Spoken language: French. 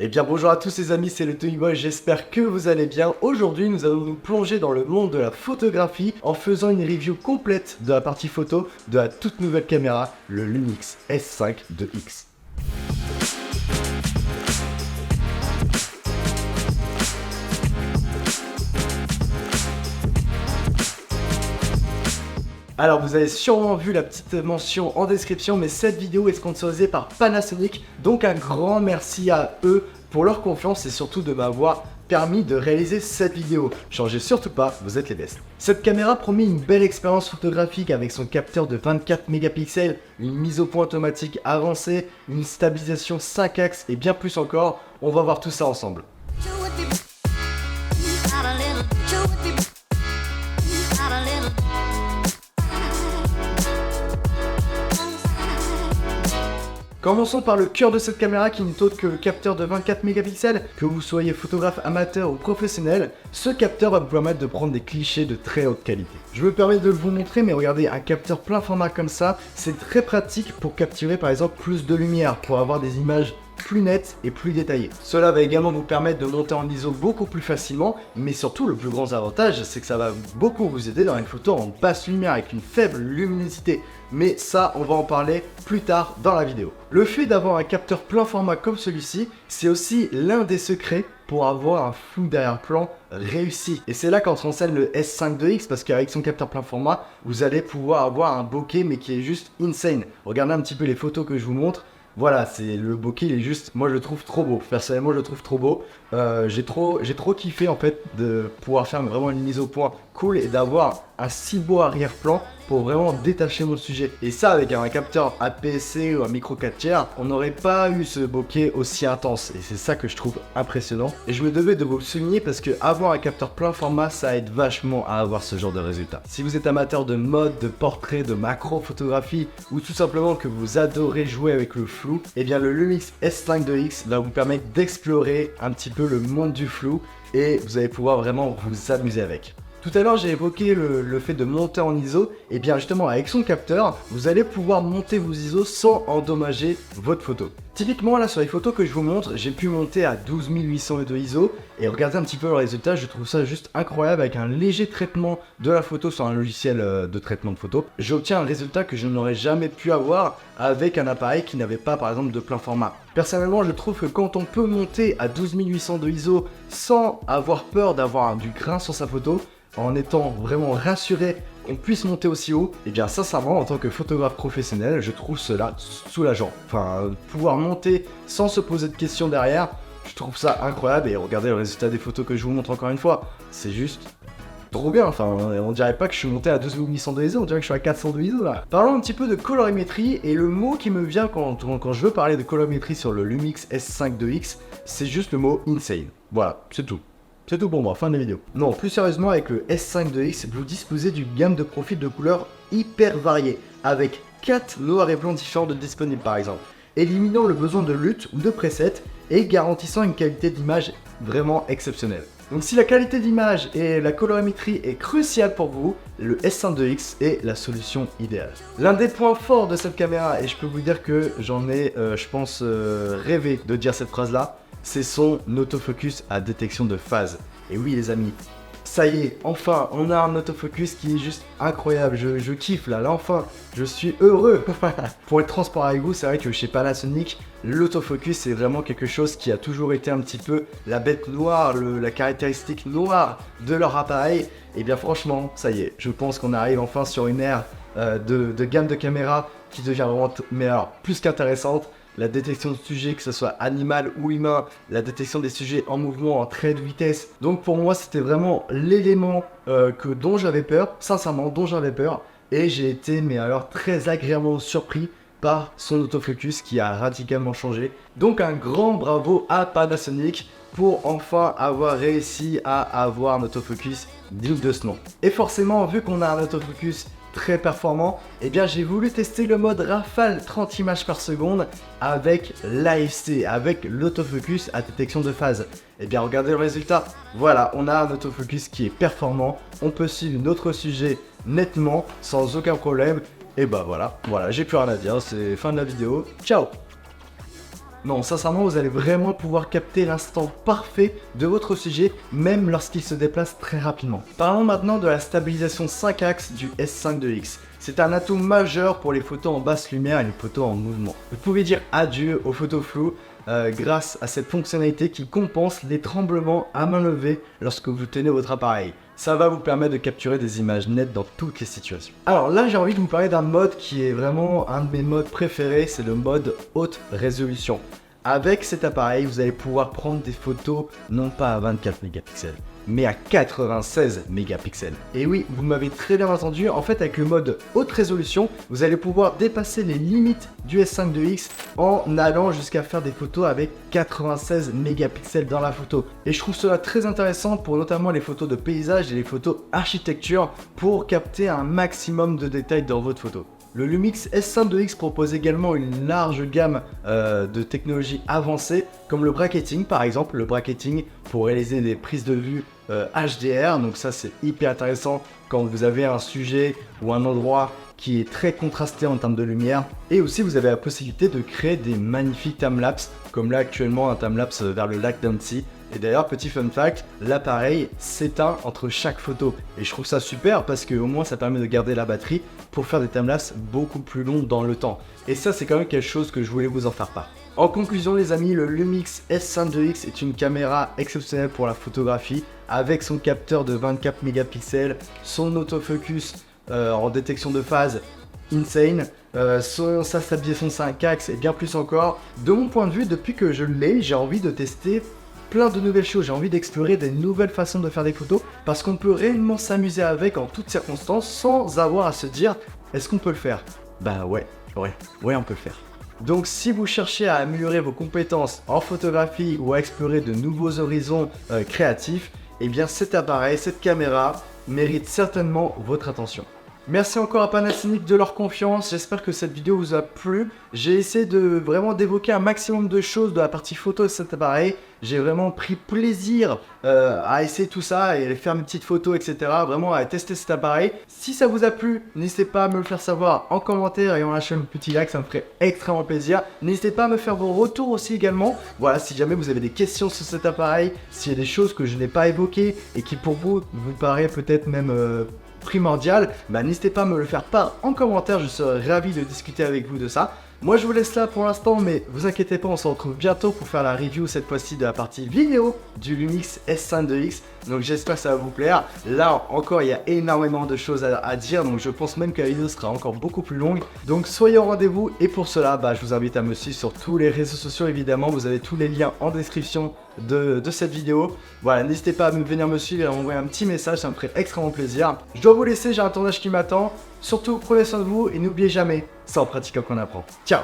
Eh bien bonjour à tous les amis, c'est le Toyboy, j'espère que vous allez bien. Aujourd'hui nous allons nous plonger dans le monde de la photographie en faisant une review complète de la partie photo de la toute nouvelle caméra, le Lumix S5 2X. Alors vous avez sûrement vu la petite mention en description, mais cette vidéo est sponsorisée par Panasonic, donc un grand merci à eux pour leur confiance et surtout de m'avoir permis de réaliser cette vidéo. Changez surtout pas, vous êtes les bestes. Cette caméra promet une belle expérience photographique avec son capteur de 24 mégapixels, une mise au point automatique avancée, une stabilisation 5 axes et bien plus encore. On va voir tout ça ensemble. Commençons par le cœur de cette caméra qui n'est autre que le capteur de 24 mégapixels. Que vous soyez photographe amateur ou professionnel, ce capteur va vous permettre de prendre des clichés de très haute qualité. Je me permets de vous montrer, mais regardez, un capteur plein format comme ça, c'est très pratique pour capturer par exemple plus de lumière, pour avoir des images plus nettes et plus détaillées. Cela va également vous permettre de monter en ISO beaucoup plus facilement, mais surtout le plus grand avantage, c'est que ça va beaucoup vous aider dans une photo en basse lumière avec une faible luminosité. Mais ça, on va en parler plus tard dans la vidéo. Le fait d'avoir un capteur plein format comme celui-ci, c'est aussi l'un des secrets pour avoir un flou d'arrière-plan réussi. Et c'est là qu'entre en scène le S5 2X, parce qu'avec son capteur plein format, vous allez pouvoir avoir un bokeh mais qui est juste insane. Regardez un petit peu les photos que je vous montre. Voilà, c'est le bokeh, il est juste, moi je le trouve trop beau. Personnellement, je le trouve trop beau. J'ai trop kiffé en fait de pouvoir faire vraiment une mise au point cool et d'avoir un si beau arrière-plan pour vraiment détacher mon sujet. Et ça, avec un capteur APS-C ou un micro 4 tiers, on n'aurait pas eu ce bokeh aussi intense. Et c'est ça que je trouve impressionnant. Et je me devais de vous le souligner parce que avoir un capteur plein format, ça aide vachement à avoir ce genre de résultat. Si vous êtes amateur de mode, de portrait, de macro-photographie, ou tout simplement que vous adorez jouer avec le flou, eh bien le Lumix S5 2X va vous permettre d'explorer un petit peu le monde du flou et vous allez pouvoir vraiment vous amuser avec. Tout à l'heure, j'ai évoqué le fait de monter en ISO. Et bien justement, avec son capteur, vous allez pouvoir monter vos ISO sans endommager votre photo. Typiquement, là, sur les photos que je vous montre, j'ai pu monter à 12800 de ISO. Et regardez un petit peu le résultat, je trouve ça juste incroyable avec un léger traitement de la photo sur un logiciel de traitement de photo. J'obtiens un résultat que je n'aurais jamais pu avoir avec un appareil qui n'avait pas, par exemple, de plein format. Personnellement, je trouve que quand on peut monter à 12800 de ISO sans avoir peur d'avoir du grain sur sa photo, en étant vraiment rassuré qu'on puisse monter aussi haut, et bien sincèrement en tant que photographe professionnel, je trouve cela soulageant. Enfin, pouvoir monter sans se poser de questions derrière, je trouve ça incroyable et regardez le résultat des photos que je vous montre encore une fois, c'est juste trop bien. Enfin, on dirait pas que je suis monté à 12800 de ISO, on dirait que je suis à 400 de ISO là. Parlons un petit peu de colorimétrie et le mot qui me vient quand je veux parler de colorimétrie sur le Lumix S5 2X, c'est juste le mot insane. Voilà, c'est tout. C'est tout pour moi, fin de la vidéo. Non, plus sérieusement, avec le S5 2X, vous disposez d'une gamme de profils de couleurs hyper variée, avec 4 noirs et blancs différents de disponibles par exemple, éliminant le besoin de lutte ou de preset et garantissant une qualité d'image vraiment exceptionnelle. Donc si la qualité d'image et la colorimétrie est cruciale pour vous, le S5 2X est la solution idéale. L'un des points forts de cette caméra, et je peux vous dire que j'en ai, je pense, rêvé de dire cette phrase-là, c'est son autofocus à détection de phase. Et oui les amis, ça y est, enfin on a un autofocus qui est juste incroyable, je kiffe là, enfin, je suis heureux. Pour être transparent avec vous, c'est vrai que chez Panasonic, l'autofocus c'est vraiment quelque chose qui a toujours été un petit peu la bête noire, la caractéristique noire de leur appareil. Et bien franchement, ça y est, je pense qu'on arrive enfin sur une ère de gamme de caméras qui devient vraiment, mais alors, plus qu'intéressante. La détection de sujets, que ce soit animal ou humain, la détection des sujets en mouvement, en trait de vitesse. Donc pour moi, c'était vraiment l'élément dont j'avais peur, sincèrement, dont j'avais peur. Et j'ai été, mais alors, très agréablement surpris par son autofocus qui a radicalement changé. Donc un grand bravo à Panasonic pour enfin avoir réussi à avoir un autofocus digne de ce nom. Et forcément, vu qu'on a un autofocus très performant, et bien j'ai voulu tester le mode rafale 30 images par seconde avec l'AFC, avec l'autofocus à détection de phase. Et bien regardez le résultat, voilà, on a un autofocus qui est performant, on peut suivre notre sujet nettement, sans aucun problème, et bah voilà, j'ai plus rien à dire, c'est fin de la vidéo, ciao. Non, sincèrement, vous allez vraiment pouvoir capter l'instant parfait de votre sujet, même lorsqu'il se déplace très rapidement. Parlons maintenant de la stabilisation 5 axes du S52X. C'est un atout majeur pour les photos en basse lumière et les photos en mouvement. Vous pouvez dire adieu aux photos floues grâce à cette fonctionnalité qui compense les tremblements à main levée lorsque vous tenez votre appareil. Ça va vous permettre de capturer des images nettes dans toutes les situations. Alors là, j'ai envie de vous parler d'un mode qui est vraiment un de mes modes préférés, c'est le mode haute résolution. Avec cet appareil, vous allez pouvoir prendre des photos non pas à 24 mégapixels, mais à 96 mégapixels. Et oui, vous m'avez très bien entendu, en fait avec le mode haute résolution, vous allez pouvoir dépasser les limites du S52X en allant jusqu'à faire des photos avec 96 mégapixels dans la photo. Et je trouve cela très intéressant pour notamment les photos de paysage et les photos architecture pour capter un maximum de détails dans votre photo. Le Lumix S52X propose également une large gamme de technologies avancées comme le bracketing par exemple, le bracketing pour réaliser des prises de vue HDR, donc ça c'est hyper intéressant quand vous avez un sujet ou un endroit qui est très contrasté en termes de lumière. Et aussi vous avez la possibilité de créer des magnifiques timelapses comme là actuellement un timelapse vers le lac d'Annecy. Et d'ailleurs, petit fun fact, l'appareil s'éteint entre chaque photo. Et je trouve ça super parce que au moins ça permet de garder la batterie pour faire des timelapses beaucoup plus longs dans le temps. Et ça, c'est quand même quelque chose que je voulais vous en faire part. En conclusion les amis, le Lumix S52X est une caméra exceptionnelle pour la photographie avec son capteur de 24 mégapixels, son autofocus en détection de phase insane, sa stabilisation 5 axes et bien plus encore. De mon point de vue, depuis que je l'ai, j'ai envie de tester plein de nouvelles choses, j'ai envie d'explorer des nouvelles façons de faire des photos parce qu'on peut réellement s'amuser avec en toutes circonstances sans avoir à se dire est-ce qu'on peut le faire? Bah ouais, on peut le faire. Donc si vous cherchez à améliorer vos compétences en photographie ou à explorer de nouveaux horizons créatifs, eh bien cet appareil, cette caméra mérite certainement votre attention. Merci encore à Panasonic de leur confiance, j'espère que cette vidéo vous a plu. J'ai essayé de vraiment d'évoquer un maximum de choses de la partie photo de cet appareil. J'ai vraiment pris plaisir à essayer tout ça et faire mes petites photos, etc. Vraiment à tester cet appareil. Si ça vous a plu, n'hésitez pas à me le faire savoir en commentaire et en lâchant un petit like, ça me ferait extrêmement plaisir. N'hésitez pas à me faire vos retours aussi également. Voilà, si jamais vous avez des questions sur cet appareil, s'il y a des choses que je n'ai pas évoquées et qui pour vous paraît peut-être même primordial, bah n'hésitez pas à me le faire part en commentaire, je serai ravi de discuter avec vous de ça. Moi je vous laisse là pour l'instant, mais vous inquiétez pas, on se retrouve bientôt pour faire la review cette fois-ci de la partie vidéo du Lumix S52X. Donc j'espère que ça va vous plaire. Là encore il y a énormément de choses à dire, donc je pense même que la vidéo sera encore beaucoup plus longue. Donc soyez au rendez-vous et pour cela bah, je vous invite à me suivre sur tous les réseaux sociaux évidemment. Vous avez tous les liens en description de cette vidéo. Voilà, n'hésitez pas à venir me suivre et à m'envoyer un petit message, ça me ferait extrêmement plaisir. Je dois vous laisser, j'ai un tournage qui m'attend. Surtout prenez soin de vous et n'oubliez jamais, c'est en pratiquant qu'on apprend. Ciao!